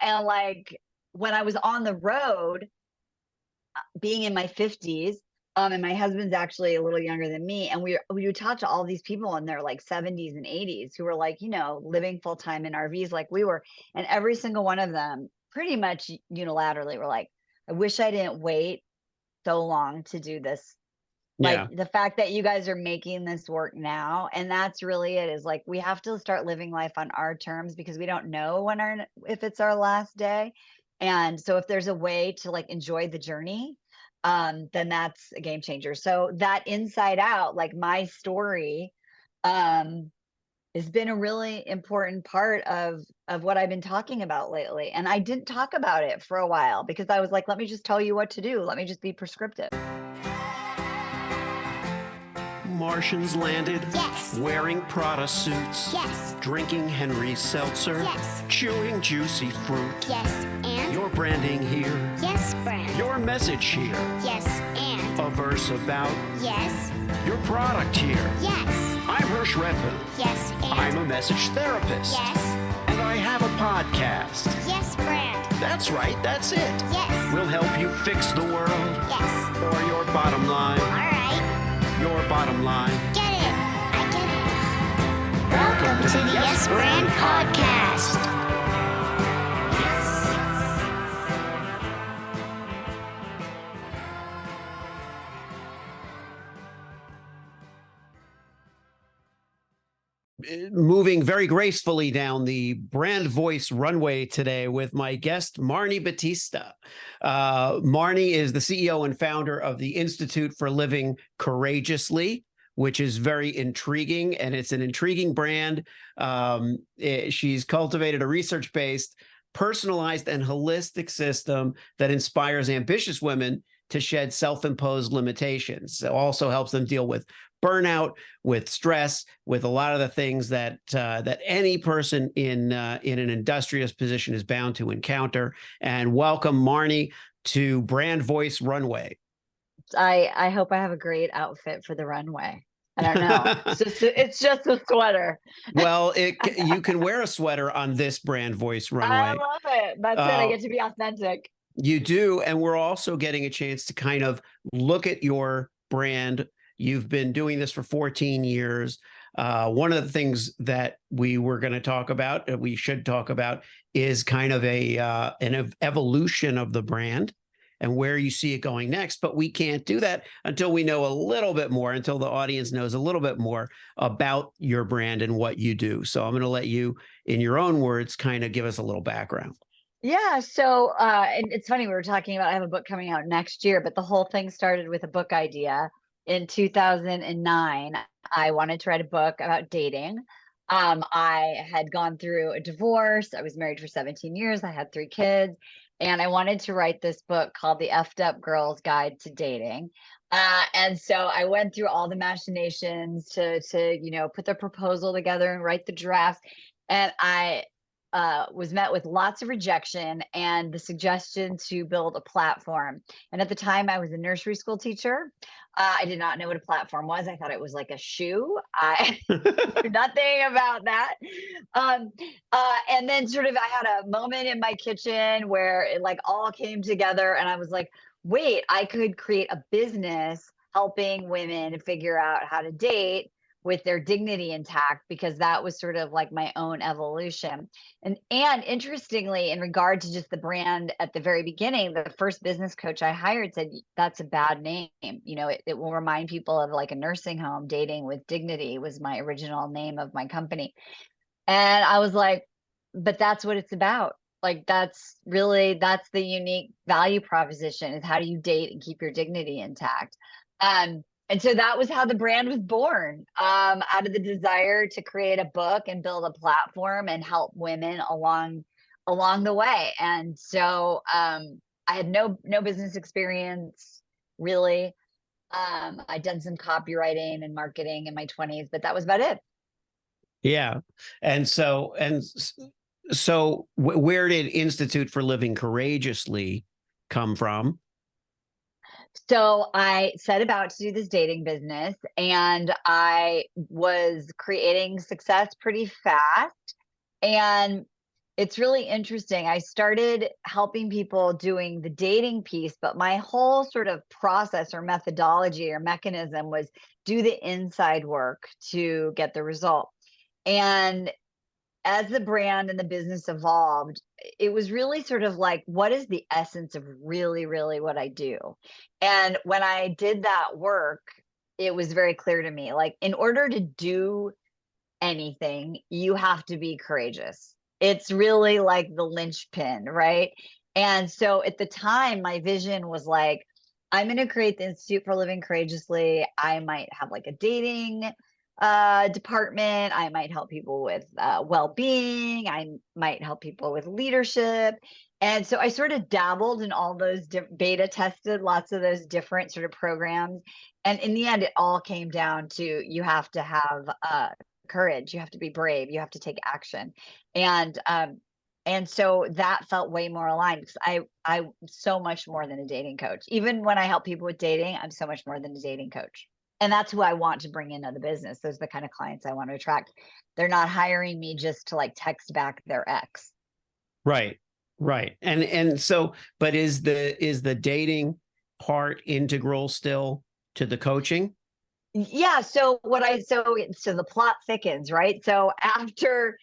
And like when I was on the road, being in my 50s, and my husband's actually a little younger than me, and we would talk to all these people in their like 70s and 80s who were like, living full time in RVs like we were, and every single one of them pretty much unilaterally were like, I wish I didn't wait so long to do this. Yeah. Like the fact that you guys are making this work now, and that's really it, is like we have to start living life on our terms because we don't know if it's our last day. And so if there's a way to like enjoy the journey, then that's a game changer. So that inside out, like my story, has been a really important part of what I've been talking about lately. And I didn't talk about it for a while because I was like, let me just tell you what to do. Let me just be prescriptive. Martians landed. Yes. Wearing Prada suits. Yes. Drinking Henry Seltzer. Yes. Chewing juicy fruit. Yes, and? Your branding here. Yes, brand. Your message here. Yes, and? A verse about. Yes. Your product here. Yes. I'm Hersh Rephun. Yes, and? I'm a message therapist. Yes. And I have a podcast. Yes, brand. That's right, that's it. Yes. We'll help you fix the world. Yes. Or your bottom line. All right. Your bottom line. Get it. I get it. Welcome to the Yes Brand Podcast. Moving very gracefully down the brand voice runway today with my guest, Marni Batista. Marni is the CEO and founder of the Institute for Living Courageously, which is very intriguing, and it's an intriguing brand. She's cultivated a research-based, personalized, and holistic system that inspires ambitious women to shed self-imposed limitations. It also helps them deal with burnout, with stress, with a lot of the things that any person in an industrious position is bound to encounter. And welcome, Marni, to Brand Voice Runway. I hope I have a great outfit for the runway. I don't know. It's just a sweater. Well, you can wear a sweater on this Brand Voice Runway. I love it. That's it. I get to be authentic. You do. And we're also getting a chance to kind of look at your brand. You've been doing this for 14 years. One of the things that we were going to talk about, that we should talk about, is kind of an evolution of the brand and where you see it going next. But we can't do that until we know a little bit more, until the audience knows a little bit more about your brand and what you do. So I'm going to let you, in your own words, kind of give us a little background. Yeah. So, and it's funny, we were talking about, I have a book coming out next year, but the whole thing started with a book idea. In 2009, I wanted to write a book about dating. I had gone through a divorce. I was married for 17 years. I had 3 kids, and I wanted to write this book called The Effed Up Girl's Guide to Dating. And so I went through all the machinations to put the proposal together and write the draft. And I was met with lots of rejection and the suggestion to build a platform. And at the time, I was a nursery school teacher. I did not know what a platform was. I thought it was like a shoe. I knew nothing about that. And then sort of I had a moment in my kitchen where it like all came together, and I was like, wait, I could create a business helping women figure out how to date with their dignity intact, because that was sort of like my own evolution. And interestingly, in regard to just the brand at the very beginning, the first business coach I hired said, that's a bad name. It will remind people of like a nursing home. Dating with Dignity was my original name of my company. And I was like, but that's what it's about. Like, that's the unique value proposition, is how do you date and keep your dignity intact? And so that was how the brand was born, out of the desire to create a book and build a platform and help women along the way. And so I had no business experience, really. I'd done some copywriting and marketing in my 20s, but that was about it. Yeah. And so where did Institute for Living Courageously come from? So I set about to do this dating business, and I was creating success pretty fast. And it's really interesting. I started helping people doing the dating piece, but my whole sort of process or methodology or mechanism was do the inside work to get the result. And as the brand and the business evolved, it was really sort of like, what is the essence of really, really what I do? And when I did that work, it was very clear to me, like, in order to do anything, you have to be courageous. It's really like the linchpin, right? And so at the time, my vision was like, I'm going to create the Institute for Living Courageously. I might have like a dating department. I might help people with well-being. I might help people with leadership. And so I sort of dabbled in all those beta tested lots of those different sort of programs. And in the end, it all came down to you have to have courage, you have to be brave, you have to take action. And so that felt way more aligned because I'm so much more than a dating coach. Even when I help people with dating, I'm so much more than a dating coach. And that's who I want to bring into the business. Those are the kind of clients I want to attract. They're not hiring me just to like text back their ex. Right. Right. And so, but is the dating part integral still to the coaching? Yeah. So the plot thickens, right? So after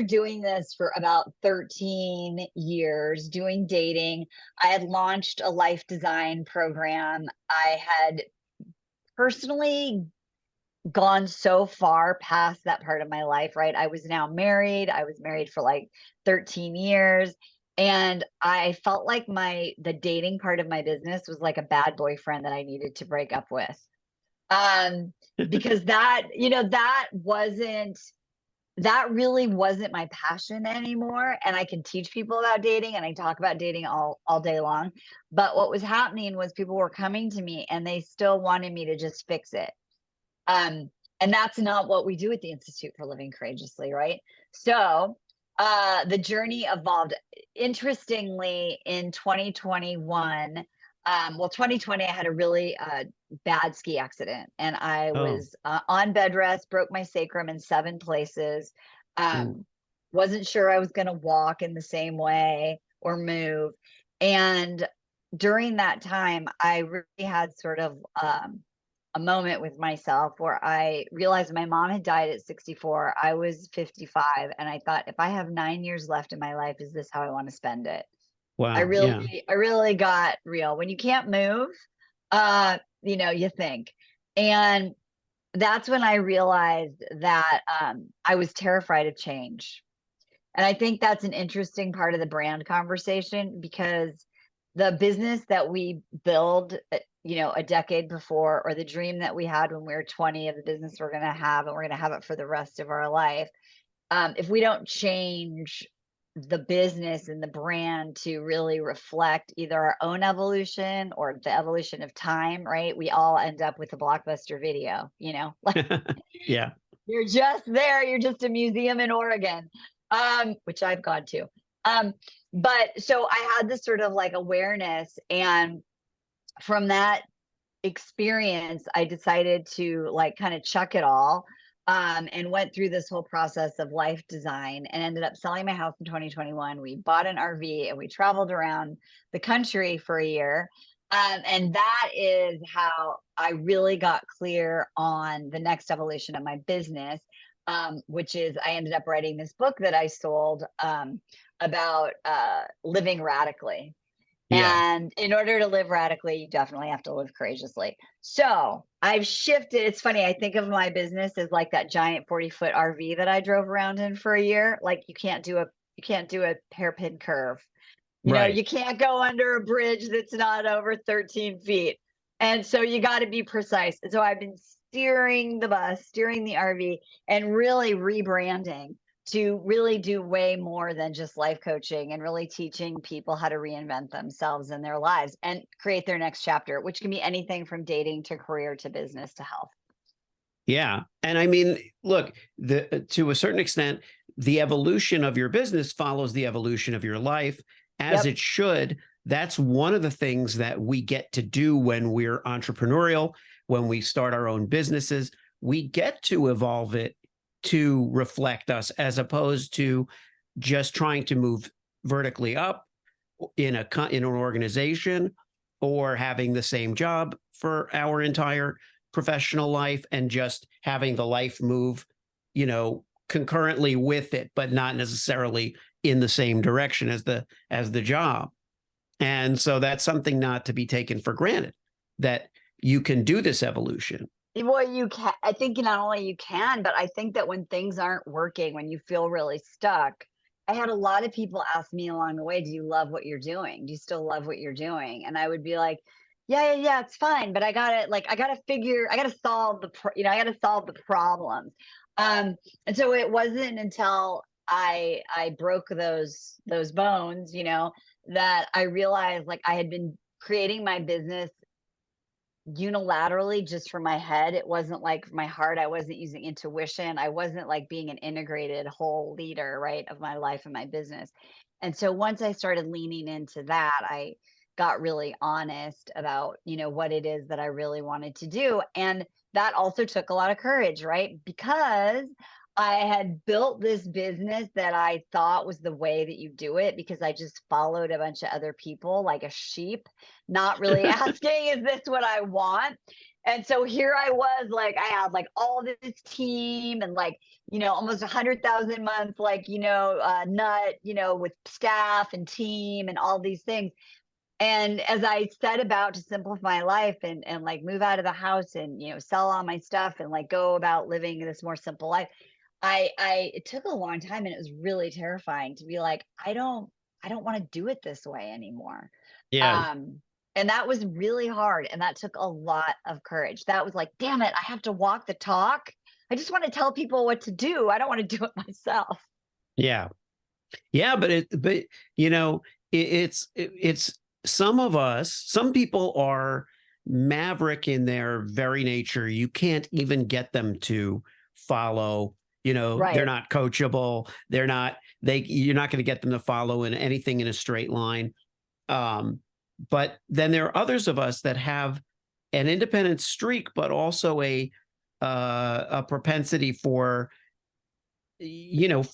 doing this for about 13 years, doing dating, I had launched a life design program. I had personally gone so far past that part of my life, right? I was now married. I was married for like 13 years. And I felt like the dating part of my business was like a bad boyfriend that I needed to break up with. Because that really wasn't my passion anymore. And I can teach people about dating and I talk about dating all day long. But what was happening was people were coming to me and they still wanted me to just fix it. And that's not what we do at the Institute for Living Courageously, right? So the journey evolved. Interestingly, in 2021, 2020, I had a really bad ski accident and I was on bed rest, broke my sacrum in 7 places. Wasn't sure I was going to walk in the same way or move. And during that time, I really had sort of a moment with myself where I realized my mom had died at 64. I was 55. And I thought, if I have 9 years left in my life, is this how I want to spend it? Wow. I really got real. When you can't move, you think. And that's when I realized that I was terrified of change. And I think that's an interesting part of the brand conversation because the business that we build, a decade before, or the dream that we had when we were 20 of the business we're going to have, and we're going to have it for the rest of our life. If we don't change the business and the brand to really reflect either our own evolution or the evolution of time, right? We all end up with a Blockbuster video, like yeah, you're just there. You're just a museum in Oregon, which I've gone to. But so I had this sort of like awareness, and from that experience, I decided to like kind of chuck it all. And went through this whole process of life design and ended up selling my house in 2021. We bought an RV and we traveled around the country for a year. And that is how I really got clear on the next evolution of my business, which is I ended up writing this book that I sold about living radically. Yeah. And in order to live radically, you definitely have to live courageously. So I've shifted. It's funny. I think of my business as like that giant 40-foot RV that I drove around in for a year. Like you can't do a hairpin curve. You can't go under a bridge that's not over 13 feet. And so you got to be precise. And so I've been steering the RV and really rebranding to really do way more than just life coaching and really teaching people how to reinvent themselves in their lives and create their next chapter, which can be anything from dating to career to business to health. Yeah. And I mean, look, to a certain extent, the evolution of your business follows the evolution of your life, as it should. That's one of the things that we get to do when we're entrepreneurial, when we start our own businesses. We get to evolve it to reflect us, as opposed to just trying to move vertically up in an organization, or having the same job for our entire professional life and just having the life move, concurrently with it, but not necessarily in the same direction as the job. And so that's something not to be taken for granted, that you can do this evolution. Well, you can. I think not only you can, but I think that when things aren't working, when you feel really stuck, I had a lot of people ask me along the way, "Do you love what you're doing? Do you still love what you're doing?" And I would be like, "Yeah, yeah, yeah, it's fine, but I gotta solve I gotta solve the problems." And so it wasn't until I broke those bones, that I realized like I had been creating my business unilaterally just for my head. It wasn't like for my heart. I wasn't using intuition. I wasn't like being an integrated whole leader, right, of my life and my business. And so once I started leaning into that, I got really honest about, what it is that I really wanted to do. And that also took a lot of courage, right? Because I had built this business that I thought was the way that you do it, because I just followed a bunch of other people like a sheep, not really asking, is this what I want? And so here I was, like, I had like all this team and like, almost 100,000 months, like, nut, with staff and team and all these things. And as I set about to simplify my life and like move out of the house and, sell all my stuff and like go about living this more simple life, it took a long time, and it was really terrifying to be like, I don't want to do it this way anymore. Yeah. Um, and that was really hard. And that took a lot of courage. That was like, damn it, I have to walk the talk. I just want to tell people what to do. I don't want to do it myself. Yeah. Yeah. But it's some people are maverick in their very nature. You can't even get them to follow, they're Right. not coachable. You're not going to get them to follow in anything in a straight line. But then there are others of us that have an independent streak, but also a propensity for,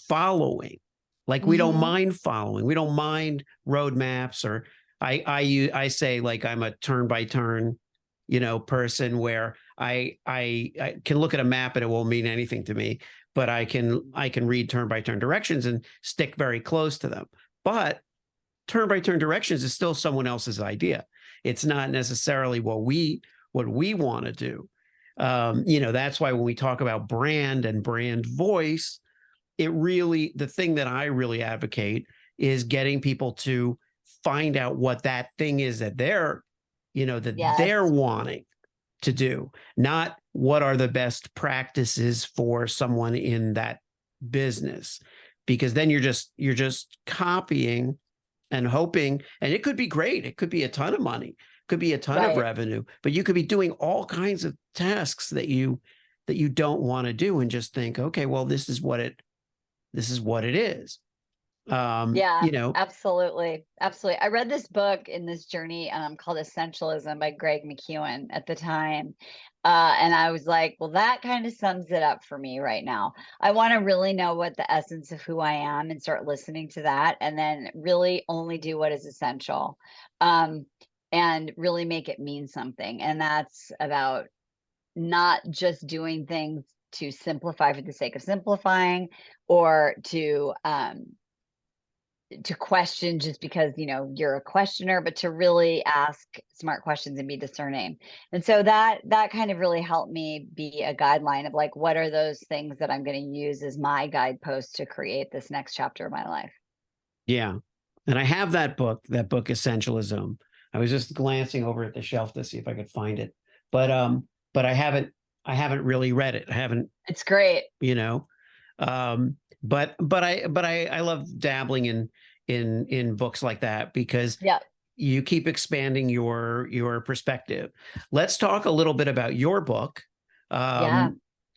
following. Like we don't Hmm. mind following. We don't mind roadmaps, or I say like I'm a turn by turn, person where I can look at a map and it won't mean anything to me, but I can read turn by turn directions and stick very close to them. But turn by turn directions is still someone else's idea. It's not necessarily what we want to do. That's why when we talk about brand and brand voice, the thing that I really advocate is getting people to find out what that thing is that they're Yes. wanting to do, not what are the best practices for someone in that business, because then you're just copying and hoping, and it could be great. It could be a ton of money, could be a ton of Right. revenue, but you could be doing all kinds of tasks that you don't want to do, and just think, okay, well, this is what it is. Yeah, absolutely. Absolutely. I read this book in this journey called Essentialism by Greg McKeown at the time. And I was like, well, that kind of sums it up for me right now. I want to really know what the essence of who I am and start listening to that, and then really only do what is essential, um, and really make it mean something. And that's about not just doing things to simplify for the sake of simplifying, or to question just because you're a questioner, but to really ask smart questions and be discerning. And so that kind of really helped me be a guideline of like, what are those things that I'm going to use as my guideposts to create this next chapter of my life. Yeah. And I have that book Essentialism. I was just glancing over at the shelf to see if I could find it. But I haven't really read it. I haven't, It's great. But I love dabbling in books like that, because Yeah. you keep expanding your perspective. Let's talk a little bit about your book. Yeah.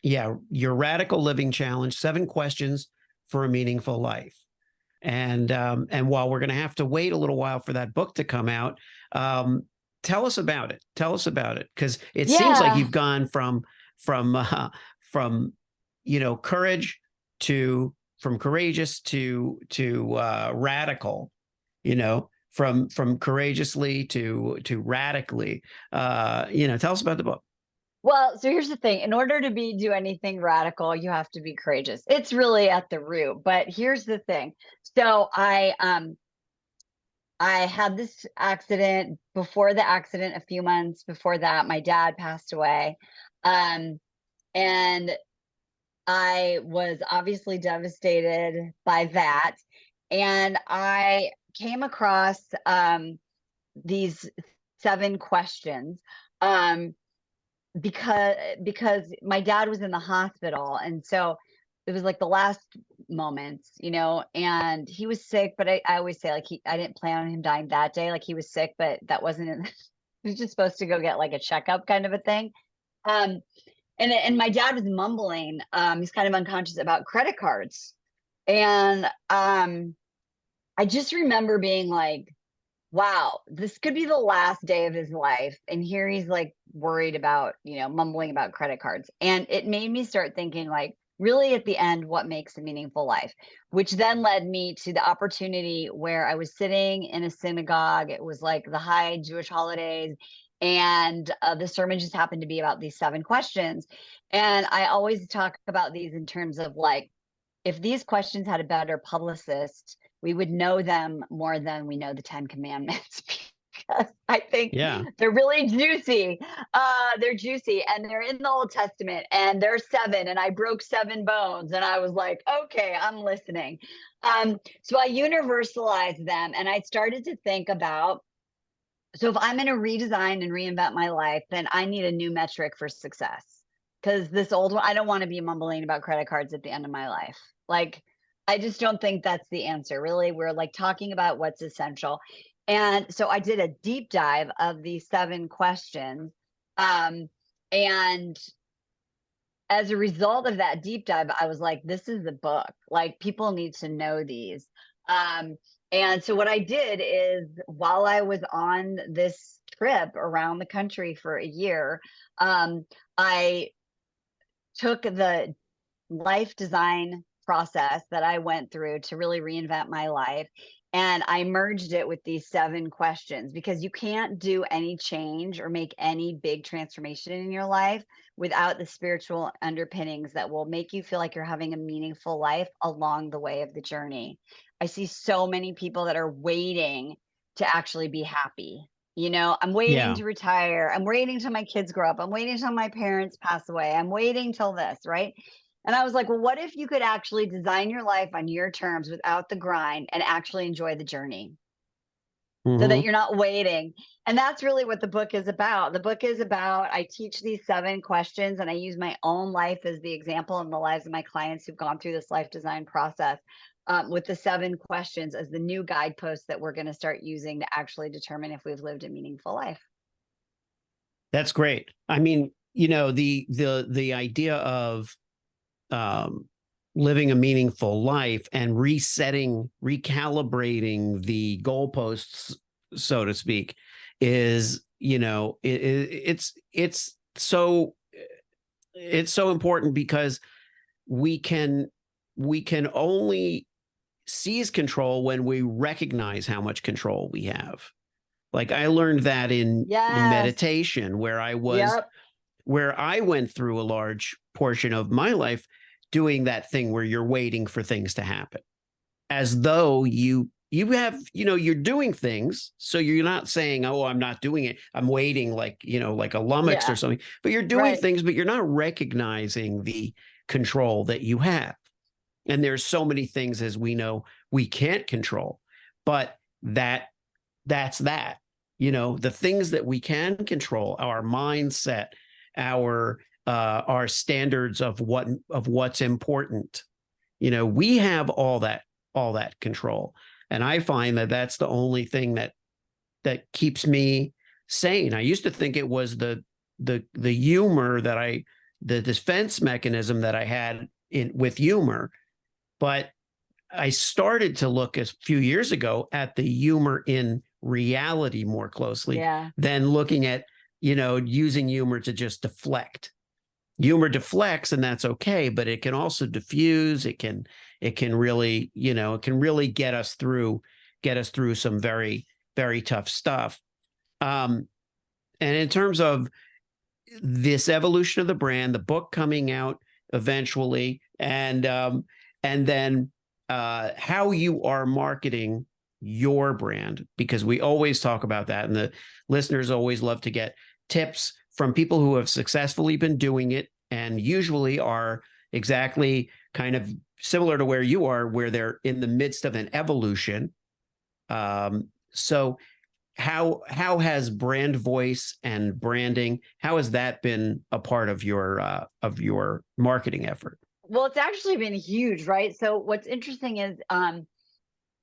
Yeah, your Radical Living Challenge: 7 Questions for a Meaningful Life. And while we're going to have to wait a little while for that book to come out, tell us about it. Tell us about it, because it seems like Yeah. you've gone from courage to courageous to radical, from courageously to radically. Tell us about the book. Well, so here's the thing. In order to do anything radical, you have to be courageous. It's really at the root. But here's the thing. So I had this accident. Before the accident, a few months before that, my dad passed away. And I was obviously devastated by that. And I came across these 7 questions because my dad was in the hospital. And so it was like the last moments, and he was sick, but I always say, like, I didn't plan on him dying that day. Like, he was sick, but that wasn't he was just supposed to go get like a checkup kind of a thing. And my dad was mumbling. He's kind of unconscious about credit cards. And I just remember being like, wow, this could be the last day of his life. And here he's like worried about, mumbling about credit cards. And it made me start thinking, like, really at the end, what makes a meaningful life? Which then led me to the opportunity where I was sitting in a synagogue. It was like the high Jewish holidays. And the sermon just happened to be about these 7 questions. And I always talk about these in terms of, like, if these questions had a better publicist, we would know them more than we know the 10 Commandments, because I think they're really juicy. They're juicy, and they're in the Old Testament, and they're 7, and I broke 7 bones, and I was like, okay, I'm listening. So I universalized them, and I started to think about, so if I'm going to redesign and reinvent my life, then I need a new metric for success. Because this old one, I don't want to be mumbling about credit cards at the end of my life. Like, I just don't think that's the answer. Really, we're like talking about what's essential. And so I did a deep dive of these 7 questions. And as a result of that deep dive, I was like, this is the book. Like, people need to know these. And so what I did is, while I was on this trip around the country for a year, I took the life design process that I went through to really reinvent my life, and I merged it with these 7 questions, because you can't do any change or make any big transformation in your life without the spiritual underpinnings that will make you feel like you're having a meaningful life along the way of the journey. I see so many people that are waiting to actually be happy. I'm waiting to retire. I'm waiting till my kids grow up. I'm waiting till my parents pass away. I'm waiting till this, right? And I was like, well, what if you could actually design your life on your terms without the grind and actually enjoy the journey, so that you're not waiting? And that's really what the book is about. The book is about, I teach these 7 questions, and I use my own life as the example, and the lives of my clients who've gone through this life design process, with the 7 questions as the new guideposts that we're going to start using to actually determine if we've lived a meaningful life. That's great. I mean, the idea of living a meaningful life and resetting, recalibrating the goalposts, so to speak, is, it's so important, because we can only seize control when we recognize how much control we have. Like, I learned that in meditation, where I went through a large portion of my life doing that thing where you're waiting for things to happen, as though you have, you're doing things. So you're not saying, oh, I'm not doing it, I'm waiting, like, like a lummox or something, but you're doing things, but you're not recognizing the control that you have. And there's so many things, as we know, we can't control, but that's that, the things that we can control, our mindset, our standards of what's important. We have all that control. And I find that that's the only thing that keeps me sane. I used to think it was the humor the defense mechanism that I had with humor. But I started to look a few years ago at the humor in reality more closely than looking at, using humor to just deflect. humor deflects, and that's okay, but it can also diffuse. It can really, it can really get us through some very, very tough stuff. And in terms of this evolution of the brand, the book coming out eventually, and then how you are marketing your brand, because we always talk about that, and the listeners always love to get tips from people who have successfully been doing it, and usually are exactly kind of similar to where you are, where they're in the midst of an evolution. So how has brand voice and branding, how has that been a part of your marketing effort? Well, it's actually been huge, right? So what's interesting is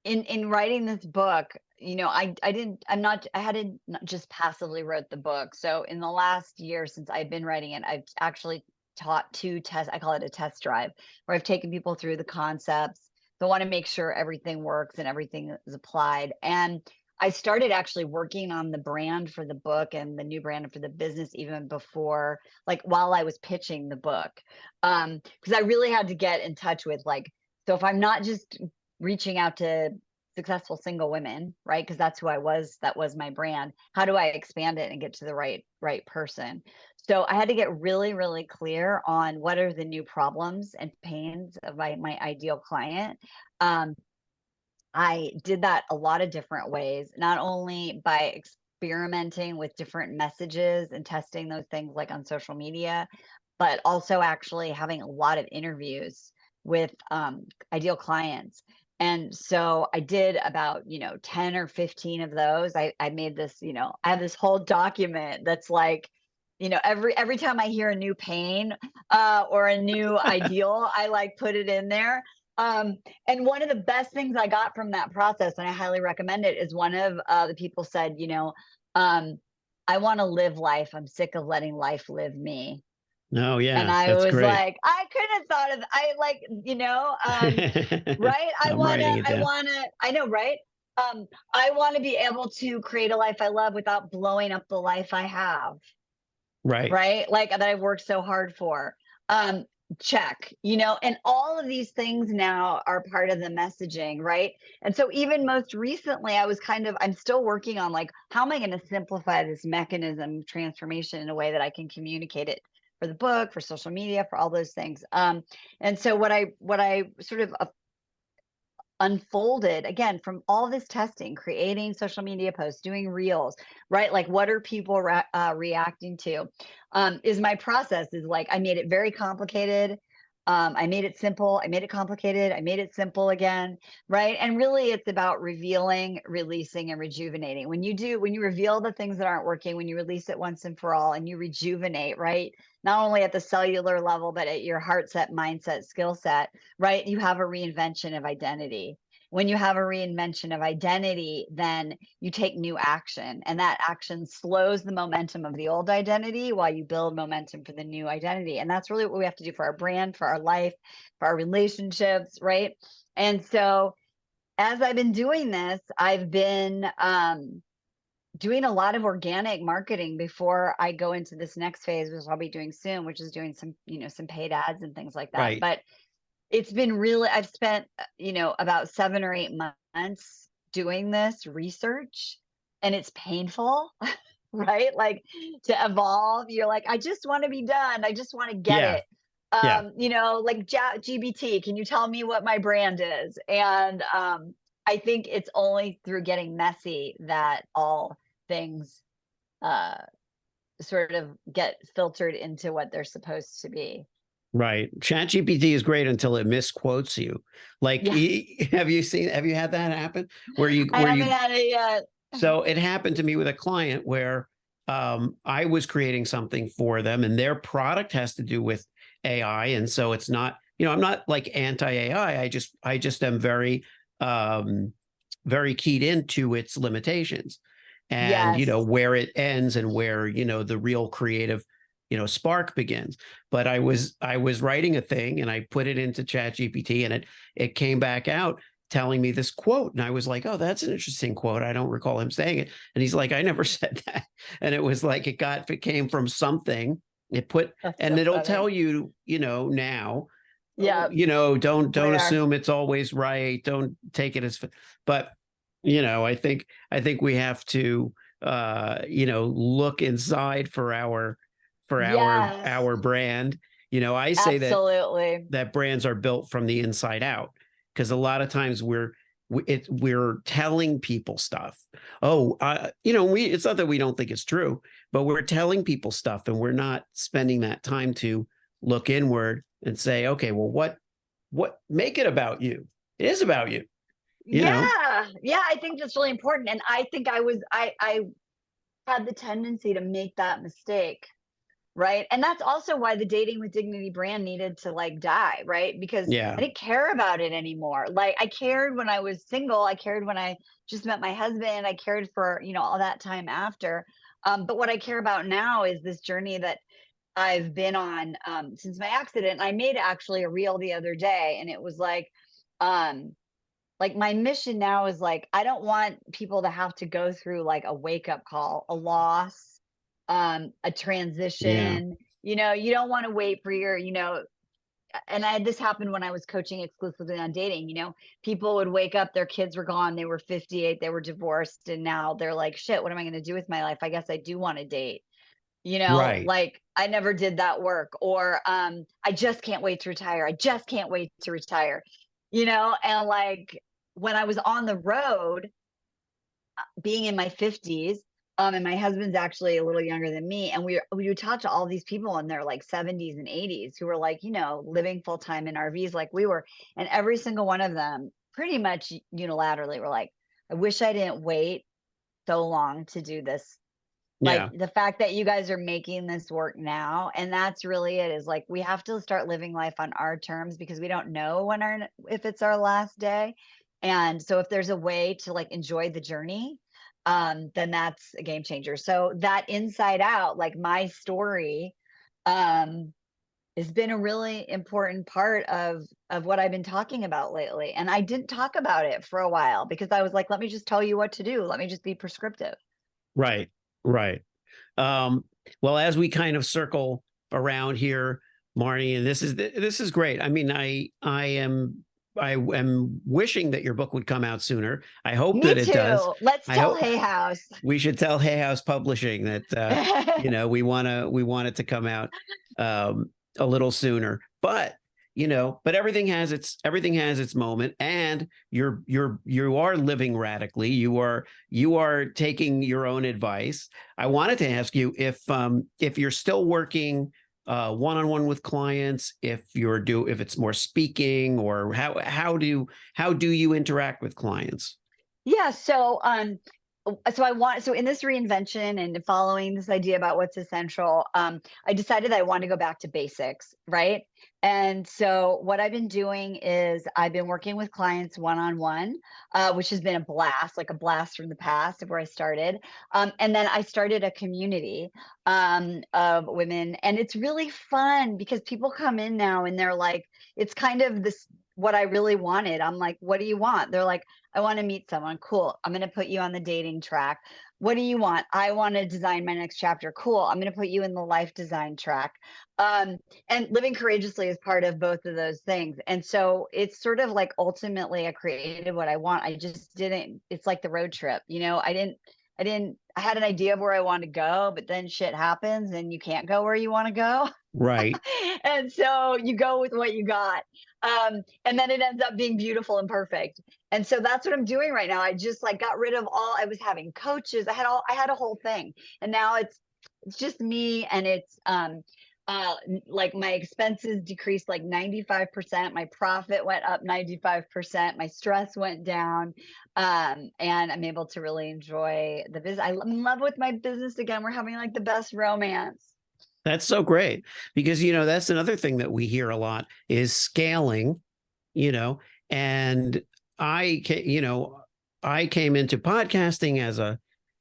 in writing this book, I hadn't not just passively wrote the book. So in the last year since I've been writing it, I've actually taught 2 tests. I call it a test drive, where I've taken people through the concepts. So I want to make sure everything works and everything is applied. And I started actually working on the brand for the book and the new brand for the business even before, like while I was pitching the book. Because I really had to get in touch with, like, so if I'm not just reaching out to successful single women, right? Because that's who I was, that was my brand. How do I expand it and get to the right person? So I had to get really, really clear on what are the new problems and pains of my ideal client. I did that a lot of different ways, not only by experimenting with different messages and testing those things like on social media, but also actually having a lot of interviews with ideal clients. And so I did about, 10 or 15 of those. I made this, I have this whole document that's like, every time I hear a new pain or a new ideal, I like put it in there. And one of the best things I got from that process, and I highly recommend it, is one of the people said, I want to live life. I'm sick of letting life live me. Oh, yeah, And I that's was great. like, I couldn't have thought of, right? I'm writing it down. I know, right? I want to be able to create a life I love without blowing up the life I have, Right. right? Like that I've worked so hard for. Check, and all of these things now are part of the messaging, right? And so even most recently, I'm still working on, like, how am I going to simplify this mechanism of transformation in a way that I can communicate it for the book, for social media, for all those things. And so what I sort of unfolded again from all this testing, creating social media posts, doing reels, right? Like, what are people reacting to? Is my process is like, I made it very complicated. I made it simple. I made it complicated. I made it simple again, right? And really, it's about revealing, releasing, and rejuvenating. When you reveal the things that aren't working, when you release it once and for all, and you rejuvenate, right? Not only at the cellular level, but at your heart set, mindset, skill set, right? You have a reinvention of identity. When you have a reinvention of identity, then you take new action, and that action slows the momentum of the old identity while you build momentum for the new identity. And that's really what we have to do for our brand, for our life, for our relationships, right? And so as I've been doing this, I've been doing a lot of organic marketing before I go into this next phase, which I'll be doing soon, which is doing some paid ads and things like that. Right. But it's been really, I've spent, about 7 or 8 months doing this research, and it's painful, right? Like, to evolve, you're like, I just want to be done. I just want to get Yeah. it. Yeah. Like GBT, can you tell me what my brand is? And I think it's only through getting messy that all things sort of get filtered into what they're supposed to be. Right. ChatGPT is great until it misquotes you. Like, Yeah. have you had that happen I haven't had it yet. so it happened to me with a client where I was creating something for them, and their product has to do with AI. And so it's not, I'm not like anti-AI. I just am very, very keyed into its limitations, and, Yes. where it ends and where, the real creative, spark begins. But I was writing a thing, and I put it into ChatGPT, and it came back out telling me this quote. And I was like, oh, that's an interesting quote. I don't recall him saying it. And he's like, I never said that. And it was like, it came from something That's And so it'll funny. tell you, now, Yeah. don't Where? assume it's always right. Don't take it as, but, I think we have to, look inside for Yes, our brand. I say absolutely. that brands are built from the inside out, because a lot of times we're telling people stuff. Oh, it's not that we don't think it's true, but we're telling people stuff and we're not spending that time to look inward and say, okay, well, what make it about you? It is about you, you know? Yeah. Yeah, I think that's really important. And I think I had the tendency to make that mistake. Right. And that's also why the Dating with Dignity brand needed to like die, right? Because I Yeah. didn't care about it anymore. Like I cared when I was single, I cared when I just met my husband, I cared for, all that time after. But what I care about now is this journey that I've been on since my accident. I made actually a reel the other day, and it was um, like my mission now is like I don't want people to have to go through like a wake up call, a loss, a Yeah. transition. You don't want to wait for your, and I had this happen when I was coaching exclusively on dating. People would wake up, their kids were gone, they were 58, they were divorced, and now they're like, shit, what am I going to do with my life? I guess I do want to date. Right. Like I never did that work, or I just can't wait to retire. I just can't wait to retire. And like when I was on the road, being in my 50s, and my husband's actually a little younger than me, and we would talk to all these people in their like 70s and 80s who were like, living full time in RVs like we were, and every single one of them pretty much unilaterally were like, I wish I didn't wait so long to do this. Like Yeah. the fact that you guys are making this work now, and that's really it, is like we have to start living life on our terms because we don't know if it's our last day. And so if there's a way to like enjoy the journey, then that's a game changer. So that inside out, like my story, um, has been a really important part of what I've been talking about lately. And I didn't talk about it for a while because I was like, let me just tell you what to do. Let me just be prescriptive. Right. Right. Um, well, as we kind of circle around here, Marni, and this is great. I mean, I am wishing that your book would come out sooner. I hope Me that it does. too. Let's I tell hope Hay House. we should tell Hay House Publishing that we want it to come out a little sooner. But everything has its moment, and you are living radically. You are taking your own advice. I wanted to ask you if you're still working one-on-one with clients, if it's more speaking, or how do you interact with clients? Yeah, so in this reinvention and following this idea about what's essential, I decided that I want to go back to basics, right? And so what I've been doing is I've been working with clients one-on-one, which has been a blast, like a blast from the past of where I started. And then I started a community of women, and it's really fun because people come in now and they're like, it's kind of this what I really wanted. I'm like, what do you want? They're like, I want to meet someone. Cool. I'm going to put you on the dating track. What do you want? I want to design my next chapter. Cool. I'm going to put you in the life design track. And living courageously is part of both of those things. And so it's sort of like ultimately I created what I want. I just didn't, it's like the road trip, I had an idea of where I want to go, but then shit happens and you can't go where you want to go. Right. And so you go with what you got. And then it ends up being beautiful and perfect. And so that's what I'm doing right now. I just like got rid of I was having coaches. I had a whole thing. And now it's just me, and it's like my expenses decreased like 95%, my profit went up 95%, my stress went down. And I'm able to really enjoy the business. I'm in love with my business again. We're having like the best romance. That's so great, because that's another thing that we hear a lot is scaling, you know, and I came into podcasting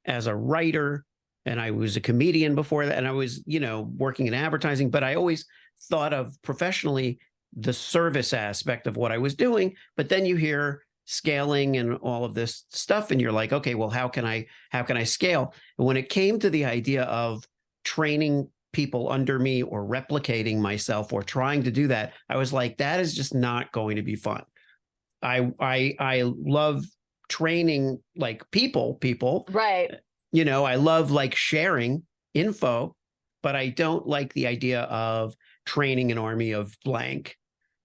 as a writer, and I was a comedian before that, and I was, working in advertising, but I always thought of professionally the service aspect of what I was doing. But then you hear scaling and all of this stuff, and you're like, okay, well, how can I scale? And when it came to the idea of training people under me or replicating myself or trying to do that, I was like, that is just not going to be fun. I love training like people, Right. you know, I love like sharing info, but I don't like the idea of training an army of blank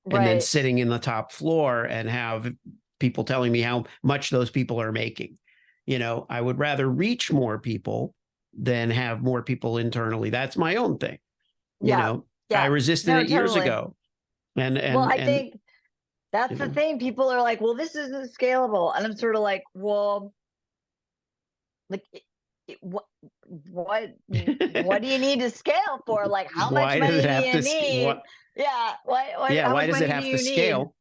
and then Right. sitting in the top floor and have people telling me how much those people are making. You know, I would rather reach more people than have more people internally. That's my own thing. You Yeah. know, Yeah. I resisted No, it years totally. ago. And Well, I think that's you the know, thing. People are like, well, this isn't scalable. And I'm sort of like, well, like, what do you need to scale for? Like, how much why does it money do have you to need? what Yeah. yeah, How why much does it money do have to you need? scale?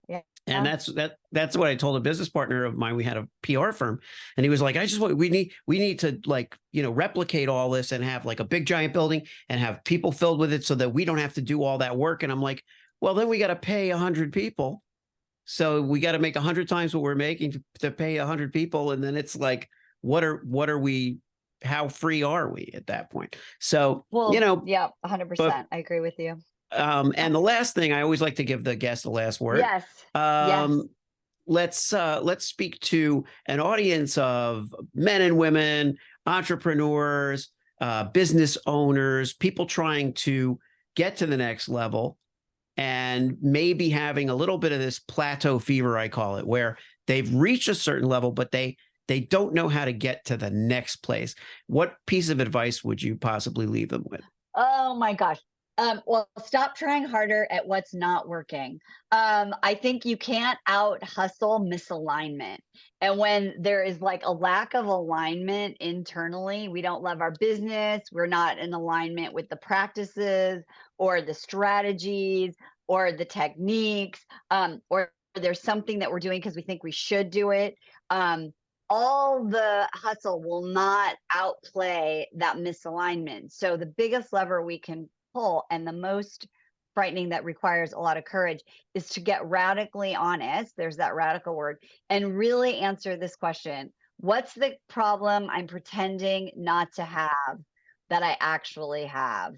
Yeah. And that's what I told a business partner of mine. We had a PR firm, and he was like, I just want, we need to, like, you know, replicate all this and have like a big giant building and have people filled with it so that we don't have to do all that work. And I'm like, well, then we got to pay 100 people. So we got to make 100 times what we're making to pay 100 people. And then it's like, what are we, how free are we at that point? So, you Well, know, yeah, but 100%. I agree with you. and the last thing, I always like to give the guest the last word. Yes. Yes. Let's speak to an audience of men and women, entrepreneurs, business owners, people trying to get to the next level, and maybe having a little bit of this plateau fever, I call it, where they've reached a certain level, but they don't know how to get to the next place. What piece of advice would you possibly leave them with? Oh my gosh. Well, stop trying harder at what's not working. I think you can't out hustle misalignment. And when there is like a lack of alignment internally, we don't love our business, we're not in alignment with the practices or the strategies or the techniques, or there's something that we're doing because we think we should do it. All the hustle will not outplay that misalignment. So the biggest lever we can pull, and the most frightening, that requires a lot of courage, is to get radically honest. There's that radical word, and really answer this question: what's the problem I'm pretending not to have that I actually have?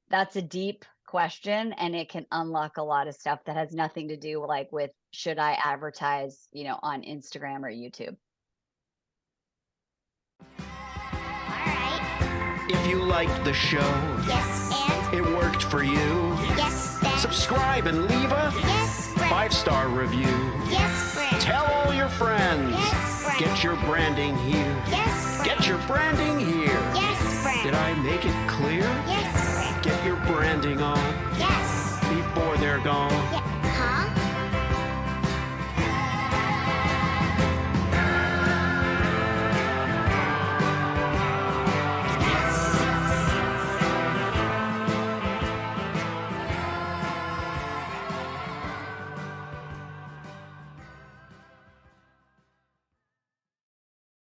That's a deep question, and it can unlock a lot of stuff that has nothing to do like with, should I advertise, you know, on Instagram or YouTube. All right. If you liked the show, Yes, and it worked for you, yes, then. subscribe and leave a Yes, friend. 5-star review. Yes, friend. Tell all your friends. Yes, friend. Get your branding here. Yes, friend. Get your branding here. Yes, friend. Did I make it clear? Yes, friend. Get your branding on Yes. before they're gone. Yes.